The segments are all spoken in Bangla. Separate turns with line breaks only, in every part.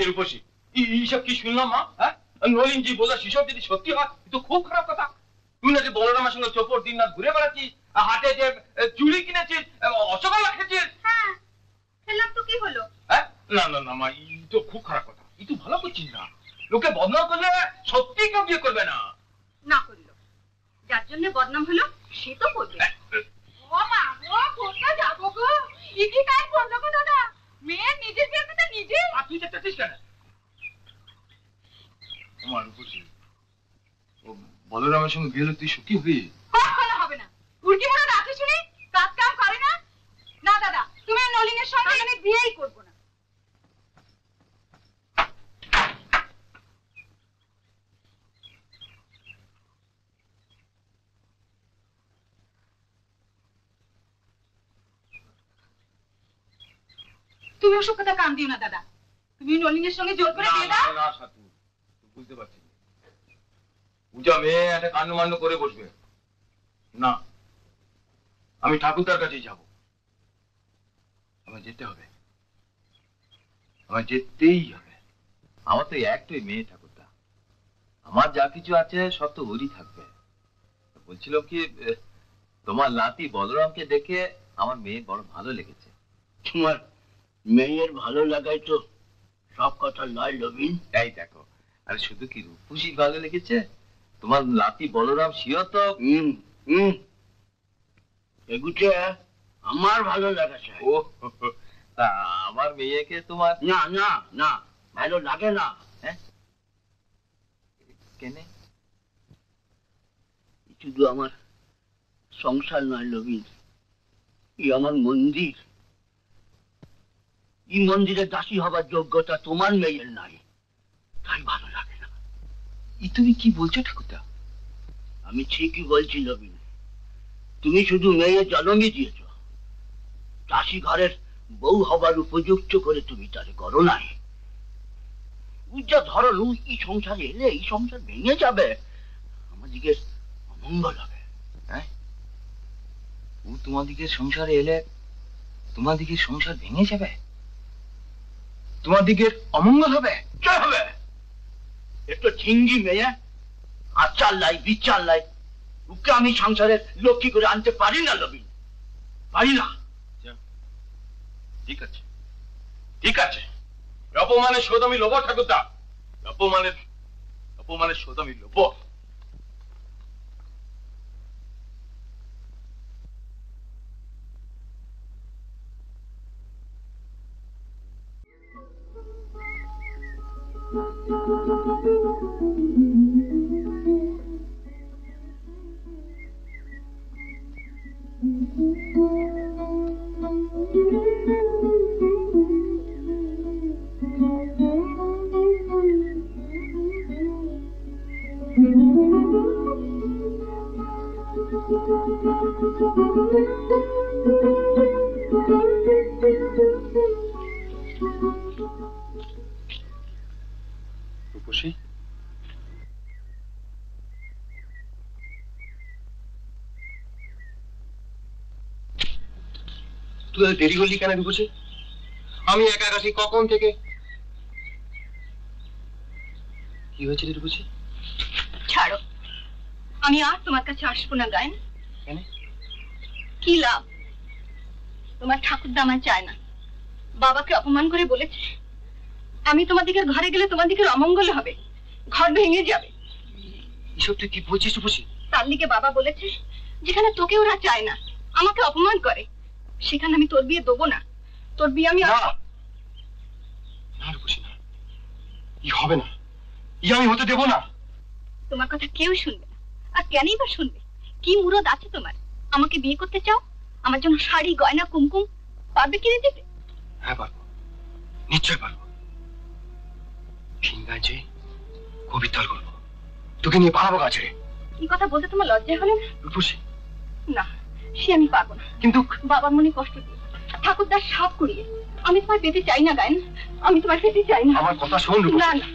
রূপসী, এইসব কি শুনলাম মা? হ্যাঁ, নলিনজি বললো সেসব যদি সত্যি হয় তো খুব খারাপ কথা। তুই নাকি বলরামের সঙ্গে চোপড় দিন রাত ঘুরে বেড়াচ্ছিস, হাটে যে চুড়ি কিনেছিস, অচকলা খেয়েছিস।
হ্যাঁ, খেলাম তো কি হলো?
হ্যাঁ, না না না মা, এই তো খুব খারাপ কথা। এই তো ভালো করছিস না। লোকে বদনাম করলে সত্যি কেউ বিয়ে করবে না।
না করলো, যার জন্য বদনাম হলো সে তো করবে। ও মা গো, কোথায় যাবো গো? ইকি কাজ করলো গো দাদা, মেয়ে নিজের বিয়েতে তো নিজে।
আর তুই চেঁচাচ্ছিস কেন? আমার রূপসী, ও বলরামের সঙ্গে বিয়ে হলে তুই সুখী হবি?
কখনো হবে না। উল্কি মনে রাখে শুনি কাজ কাম করে না। না দাদা, তুমি নলিনের সঙ্গে আমি বিয়েই করবো না। তুমি ওসব কথা কান দিও না দাদা, তুমি নলিনের সঙ্গে জোর করে বিয়ে দাও।
না সাতু, বুঝতে পারছি পূজা মেয়ে একটা কান্ডমান্ড করে বসবে না। আমি ঠাকুরদার কাছেই যাব। আমার যেতে হবে, আমার যেতেই হবে। আমার তো একটাই মেয়ে ঠাকুরদা, আমার যা কিছু আছে সব তো ওরই থাকবে। বলছিল কি, তোমার নাতি বলরামকে দেখে আমার মেয়ে বড় ভালো লেগেছে।
তোমার মেয়ের ভালো লাগাই তো সব কথা নয় লবিন।
তাই দেখো, আরে শুধু কি রূপসী ভালো লেগেছে, তোমার নাতি বলরাম সিও তো।
এগুছে আমার ভালো লাগা চাই।
ও, তা আমার মেয়েকে তোমার?
না না না, ভালো লাগে না।
হ্যাঁ, কেন?
শুধু আমার সংসার নয় লবিন, এই আমার মন্দির। এই মন্দিরে দাসী হবার যোগ্যতা তোমার মেয়ের নাই, তাই ভালো লাগে না।
তুমি কি বলছো ঠাকুরদা?
আমি ঠিকই বলছি লবিন, তুমি শুধু মেয়ে জন্মই দিয়েছ, দাসী ঘরের বউ হবার উপযুক্ত করে তুমি তারে করো নাই। যা ধরো এই সংসারে এলে এই সংসার ভেঙে যাবে, আমাদিকে অমঙ্গল হবে।
হ্যাঁ, ও তোমাদিকে সংসারে এলে তোমাদিকে সংসার ভেঙে যাবে, তোমাদিকে অমঙ্গল হবে।
কে হবে? একটু ঝিঙ্গি মেয়ে, আচার লাই বিচার লাই, ওকে আমি সংসারের লক্ষ্মী করে আনতে পারি না লবিন, পারি না।
ঠিক আছে, ঠিক আছে, অপমানের শোধ আমি লোব ঠাকুরদা, অপমানের শোধ আমি লোব। রূপসী, তুই দেরি করলি কেন রূপসী? আমি একা একা সেই কখন থেকে। কি হয়েছে রূপসী?
ছাড়ো, আমি আর তোমার কাছে আসবো না গায়ন।
কেন?
কি লাভ? তোমার ঠাকুরদা আমায় চায় না, বাবাকে অপমান করে বলেছে আমি তোমাদিকের ঘরে গেলে তোমাদিকের অমঙ্গল হবে, ঘর ভেঙে যাবে।
এসব তুই কি বলছিস রূপসী?
তার লিগে বাবা বলেছে যেখানে তোকে ওরা চায় না, আমাকে অপমান করে, সেখানে আমি তোর বিয়ে দেবো না। তোর বিয়ে আমি
না রূপসী, না, ই হবে না, ই আমি হতে দেব না।
তোমার কথা কেউ শুনবে না, আর কেনই বা শুনবে? কি মুরদ আছে তোমার? আমাকে বিয়ে করতে চাও, আমার জন্য শাড়ি গয়না কুমকুম পারবে কিনে দিতে?
হ্যাঁ পারবো, নিশ্চয় পারবো। সিংহাজে কবিতার করবো, তোকে নিয়ে পালাবো গাছে।
কি কথা বলতে তোমার লজ্জা হলো না?
রূপসী,
না, সে আমি পারবো না।
কিন্তু
বাবার মনে কষ্ট দিয়ে ঠাকুরদার সাপ করিয়ে আমি তোমায় পেতে চাই না গায়ন, আমি তোমায় পেতে চাই না।
আমার কথা শোন রূপসী।
না না,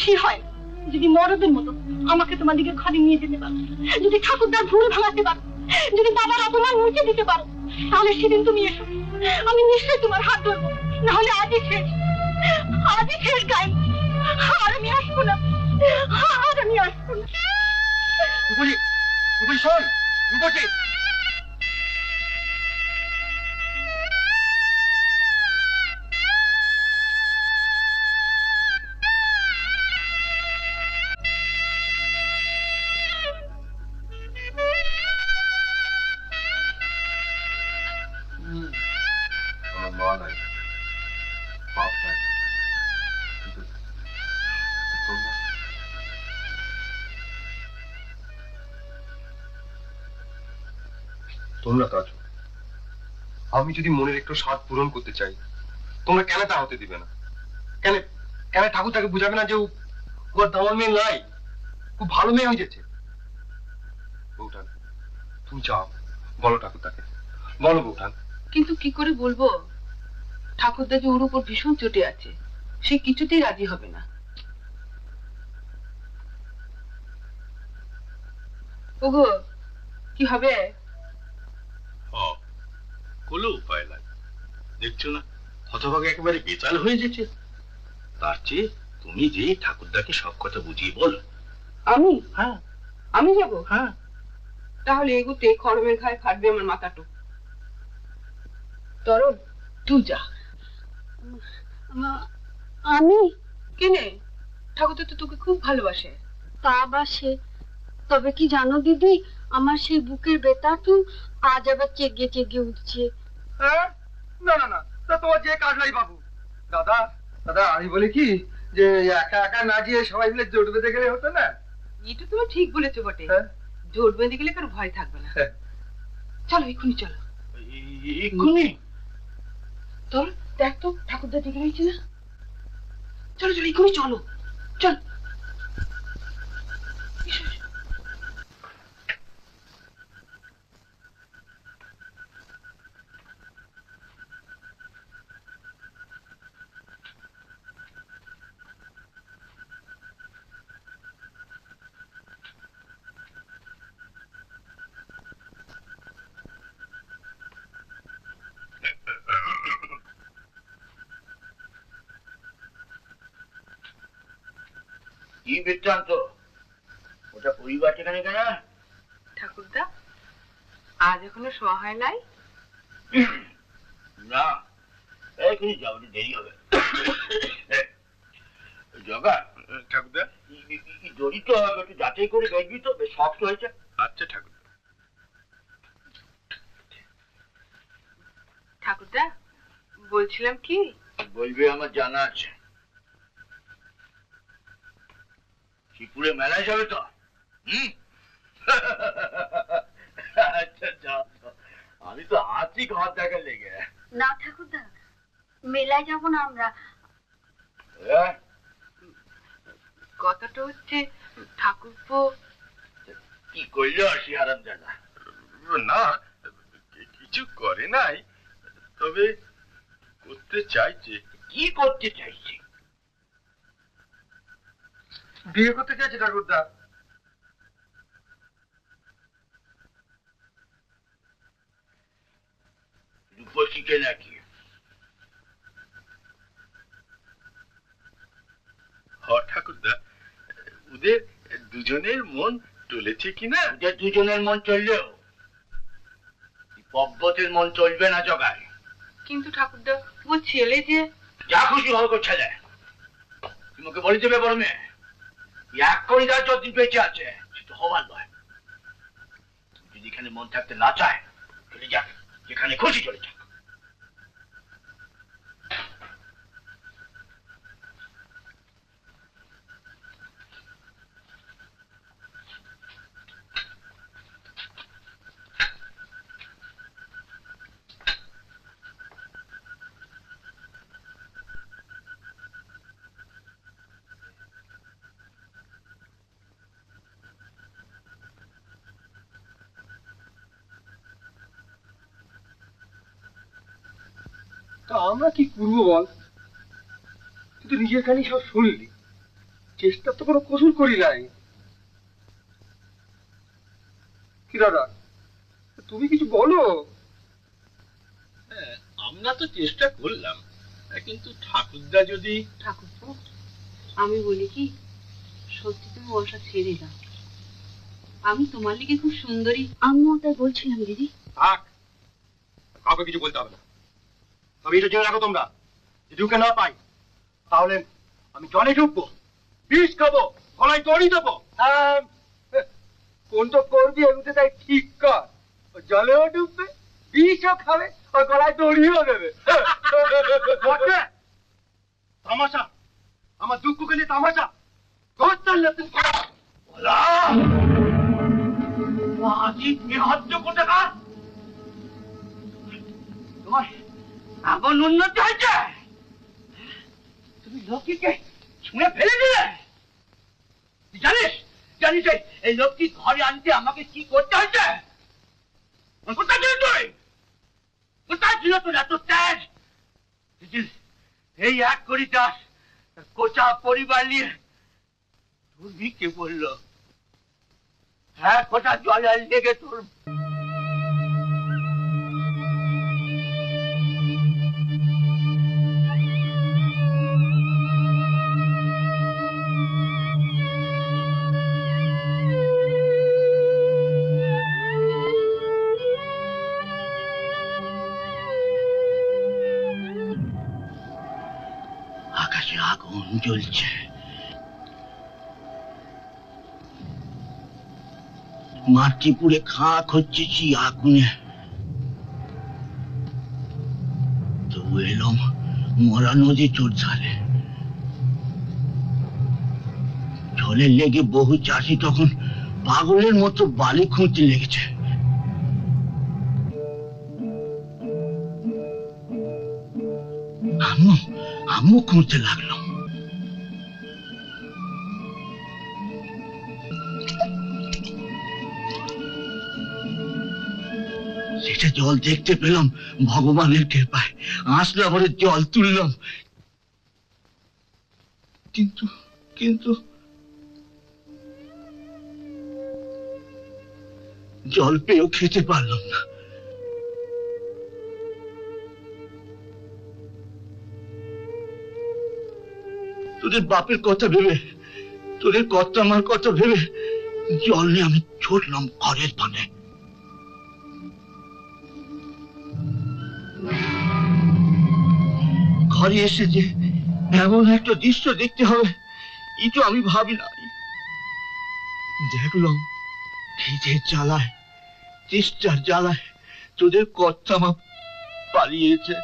সে হয় না। যদি মরদের মতো আমাকে তোমাদিকে ঘরে নিয়ে যেতে পারো, যদি ঠাকুরদার ভুল ভাঙাতে পারো, যদি বাবার অপমান মুছে দিতে পারো, তাহলে সেদিন তুমি এসো, আমি নিশ্চয়ই তোমার হাত ধরবো, না হলে আজই শেষ। আজই শেষ গাই, আর আমি আসবো না, আর আমি আসবো না।
রূপসী, রূপসী শোন, রূপসী। আমার মা নাই, বাপ নাই, কিন্তু তোমরা তোমরা তো আছো। আমি যদি মনের একটু স্বাদ পূরণ করতে চাই, তোমরা কেন তা হতে দিবে না? কেন কেন ঠাকুর তাকে বুঝাবে না যে ওর দামন মেয়ে নাই, খুব ভালো মেয়ে হয়ে যাচ্ছে? বউঠান, তুমি চাও, বলো ঠাকুর তাকে, বলো বউঠান।
কিন্তু কি করে বলবো? ঠাকুরদা যে ওর উপর ভীষণ চটে আছে, সে কিছুতেই রাজি হবে না। ওগো, কি হবে?
কোনো উপায় নাই, দেখছো না হতভাগে একেবারে বেতাল হয়ে যেছে। তার চেয়ে তুমি যে ঠাকুরদাকে সব কথা বুঝিয়ে বলো।
আমি?
হ্যাঁ
আমি যাব?
হ্যাঁ।
তাহলে এগুতে খড়মের ঘায়ে ফাটবে আমার মাথাটো। তরল, তুই যা।
আমি?
কেনে? ঠাকুরদা তো তোকে খুব ভালোবাসে।
তা বাসে, তবে কি জানো দিদি, আমার সেই বুকের বেতাটা আজ আবার চেগে চেগে উঠছে।
হ্যাঁ? না না না, তা তোমার যে কাজলাই বাবু। দাদা, দাদা, আমি বলি কি যে একা একা না গিয়ে সবাই মিলে জোট বেঁধে গেলে হতো না?
এটা তুমি ঠিক বলেছো বটে।
হ্যাঁ?
জোট বেঁধে গেলে কারো ভয় থাকবে না।
হ্যাঁ।
চলো এক্ষুনি চলো।
এক্ষুনি?
তরল, দেখ তো ঠাকুরদা ডেকে রয়েছে না। চলো চলো এক্ষুনি চলো, চল। এসো, এসো।
কি বৃত্তান্ত? ওটা পরিবার সেখানে কেন?
ঠাকুরদা, আজ এখনো শোয়া হয় নাই?
না, এখনই যাও, একটু দেরি হবে। জগা,
ঠাকুরদা।
দড়ি তো একটু যাচাই করে দেখবি তো, বেশ শক্ত হয়েছে।
আচ্ছা ঠাকুরদা।
ঠাকুরদা, বলছিলাম কি,
বলবে আমার জানা আছে। শিবপুরে মেলায় যাবে তো? আচ্ছা যাও, আমি তো আছি ঘর দেখা লেগে।
না ঠাকুরদা, মেলায় যাব না আমরা।
হ্যাঁ?
কথাটা হচ্ছে ঠাকুরপো
কি করলো আসি আরাম জানা?
না, কিছু করে নাই, তবে করতে চাইছে।
কি করতে চাইছে?
বিয়ে করতে চাইছে ঠাকুরদা।
রূপসীকে নাকি?
ঠাকুরদা, ওদের দুজনের মন টলেছে কিনা।
ওদের দুজনের মন চললেও পব্বতের মন চলবে না জগায়।
কিন্তু ঠাকুরদা, ও ছেলে যে।
যা খুশি হোক ও ছেলে, তোমাকে বলে দেবে বড় মেয়ে, এক করে যা যতদিন বেঁচে আছে সেটা হবার নয়। যদি এখানে মন থাকতে না চায়, চলে যাক, যেখানে খুশি চলে যাক।
তা আমরা কি করবো বল? তুই তো নিজের কানে সব শুনলি, চেষ্টা তো কোনো কসুর করি নাই। কি দাদা, তুমি কিছু বলো।
আমরা তো চেষ্টা করলাম, কিন্তু ঠাকুরদা যদি
ঠাকুর আমি বলি কি, সত্যি তুমি ওষা ছেড়ে দাও। আমি তোমার লিগে খুব সুন্দরী।
আমিও তাই বলছিলাম দিদি।
থাক, কাউকে কিছু বলতে হবে না। তবে এটা জেনে রাখো তোমরা, যদি ওকে না পাই তাহলে আমি জলে ঢুকবো, বিষ খাবো, গলায় দড়ি দেবো। কোন তো করবি এগুতে, তাই ঠিক কর। জলেও ডুববে, বিষও খাবে, আর গলায় দড়িও দেবে। তামাশা, আমার দুঃখকে নিয়ে তামাশা করতে
তোমার এমন উন্নতি হয়েছে, তুমি লক্ষ্মীকে ছুঁড়ে ফেলে দিলে। জানিস জানিস এই লক্ষ্মী ঘরে আনতে আমাকে কি করতে হয়েছে? কোথায় ছিল তুই? কোথায় ছিল তোর এত ত্যাগ? এই এক করি চাষ কোচা পরিবার নিয়ে তুমি কে বললো হ্যাঁ কোটা জলে লেগে তোর আকাশে আগুন জ্বলছে, মাটি পুড়ে খাক হচ্ছে সেই আগুনে। তবু এলাম মরা নদী চোর ঝালে। জলে লেগে বহু চাষি তখন পাগলের মতো বালি খুঁজতে লেগেছে। আমিও খুঁজতে লাগলাম। সেটা জল দেখতে পেলাম ভগবানের কৃপায়। আসলে ভরে জল তুললাম, কিন্তু কিন্তু জল পেয়েও খেতে পারলাম না। তোদের বাপের কথা ভেবে, তোদের কর্তা আমার কথা ভেবে জল নিয়ে আমি ছুটলাম ঘরের পানে। ঘরে এসে যে এমন একটা দৃশ্য দেখতে হবে এই তো আমি ভাবি নাই। দেখলাম খিদের জ্বালায়, তেষ্টার জ্বালায় তোদের কর্তা মা পালিয়েছে।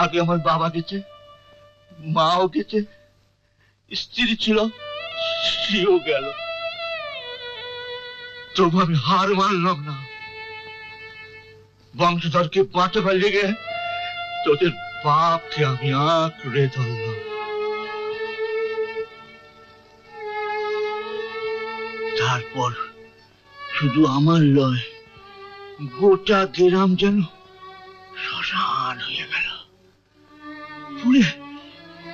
আগে আমার বাবা গেছে, মাও গেছে, স্ত্রী ছিল সেও গেল। তবু আমি হার মানলাম না। বংশধরকে বাঁচাবার লেগে তোদের বাপকে আমি আঁকড়ে ধরলাম। তারপর শুধু আমার লয়, গোটা গ্রাম যেন শ্মশান হয়ে গেল, পুড়ে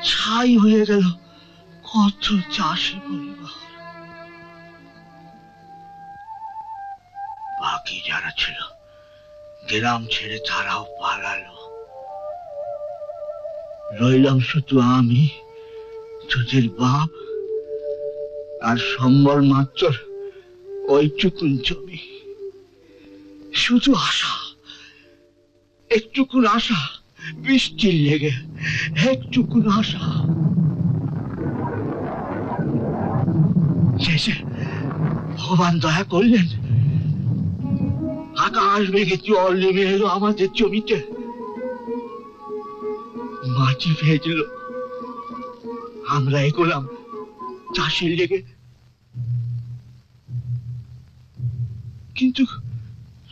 ছাই হয়ে গেল কত চাষি পরিবার। বাকি যারা ছিল গ্রাম ছেড়ে তারাও পালালো। রইলাম শুধু আমি, তোদের বাপ, আর সম্বল মাত্র ওইটুকুন জমি। শুধু আশা, একটুকুন আশা, বৃষ্টির লেগে একটুকুন আশা। শেষে ভগবান দয়া করলেন, আকাশ মেঘে জল নেমে এলো আমাদের জমিতে, মাটি ভেজল, আমরা এগোলাম চাষের লেগে। কিন্তু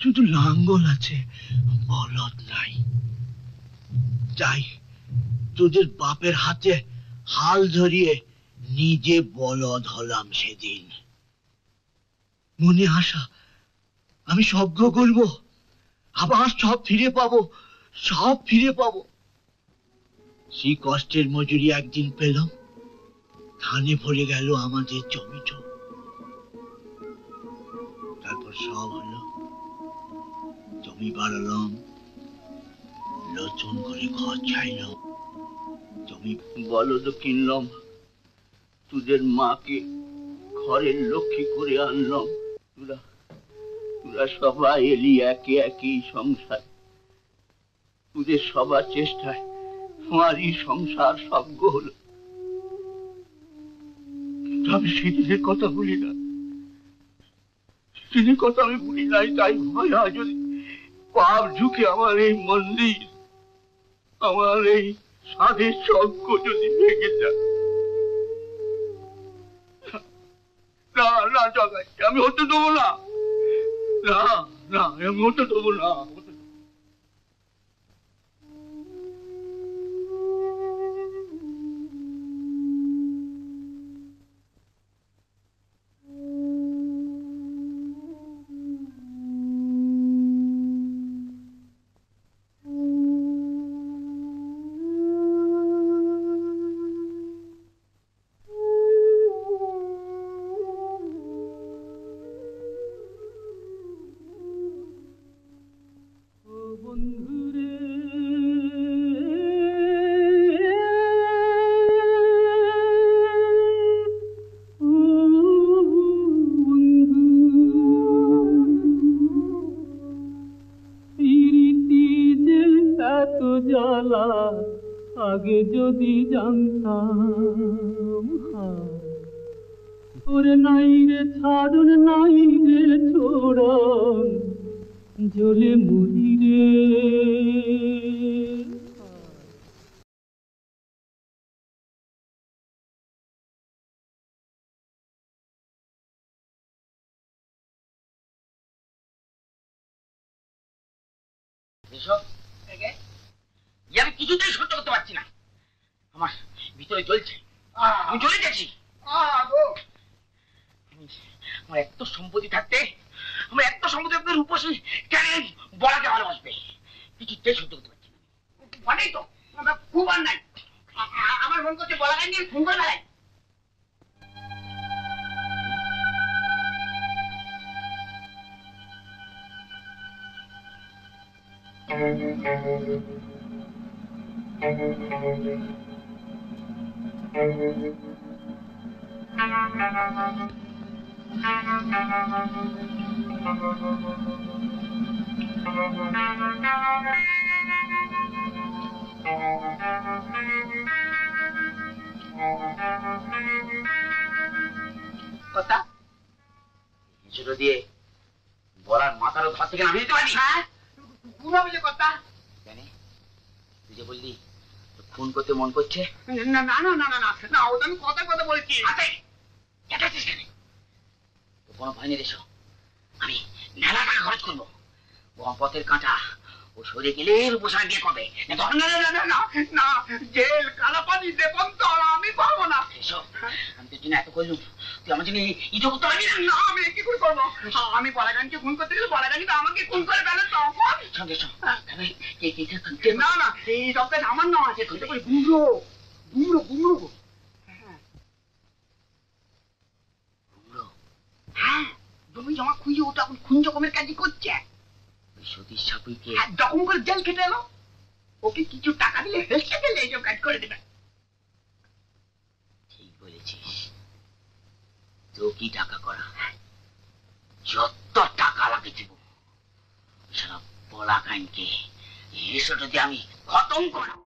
শুধু লাঙ্গল আছে, বলদ নাই। তাই তোদের বাপের হাতে হাল ধরিয়ে নিজে বলদ হলাম সেদিন। মনে আশা আমি সজ্ঞ করবো, আবার সব ফিরে পাবো, সব ফিরে পাবো। সেই কষ্টের মজুরি একদিন পেলাম, ধানে ভরে গেল আমাদের জমিটা। তারপর সব হলো, জমি বাড়ালাম, নতুন করে ঘর চাইলাম, তুমি বলদ কিনলাম, তোদের মাকে ঘরের লক্ষ্মী করে আনলাম। তোরা সবাই এলি একে একই সংসার, তোদের সবার চেষ্টায় আমারই সংসার সভ্য হলো। কিন্তু আমি সেদিনের কথা ভুলি না, সেদিনের কথা আমি ভুলি নাই। তাই ভয় হয় যদি পাপ ঝুঁকে আমার এই মন্দির, আমার এই সাধের যজ্ঞ যদি ভেঙে যায়। না না জগাই, আমি হতে দেবো না, না না, আমি হতে দেবো না।
আগে যদি জানতাম, ওরে নাই রে ছাড়ুন, নাই রে ছোড়ন, জ্বলে মরি রে।
আমি কিছুতেই সহ্য করতে পারছি না, আমার ভিতরে জ্বলছে, আমি জ্বলে গেছি। আমার এত সম্পত্তি থাকতে, আমার এত সম্পত্তি থাকতে রূপসী কেন বলাকে ভালোবাসবে? কিছুতেই সহ্য করতে পারছি না। মানেই তো খুব আর নাই, আমার মন করছে বলা গান নিয়ে ফোন করে বেড়াই। কথা ছোট দিয়ে বলার মাথারও ধর থেকে নামিয়ে দিতে পারি। হ্যাঁ, কথা জানি তুই যে বললি খুন করতে মন করছে। না না না না না না না, ওটা আমি কথা কথা বলছি। কোনো ভয় নেই, দেশো আমি মেলা টাকা খরচ করবো। পথের কাঁচা ও সরে গেলে রূপসার বিয়ে করবে। না, জেল, কালাপানি, দেবন্তর আমি পাবো না। এসো, আমি তোর জন্য এত করলুম, তুই আমার জন্য ইটো করতে পারবি না? না, আমি কি করে করবো? আমি বলাগানকে খুন করতে গেলে বলাগানি তো আমাকে খুন করে ফেলে। তখন সঙ্গে না না, এই সপ্তাহে আমার নাম আছে, গুমড়ো গুমড়ো গুমড়ো। গুমড়ো? হ্যাঁ, জমি জমা খুঁজে ওটা এখন খুন রকমের কাজই করছে। সতীশ সাপুইকে যখন করে জেল খেটে এলো, ওকে কিছু টাকা দিলে হেসে গেলে এইসব কাজ করে দেবে। ঠিক বলেছিস, তো কি টাকা করা, যত টাকা লাগে দিব। সারা বলা কাইনকে এসো যদি আমি খতম করা।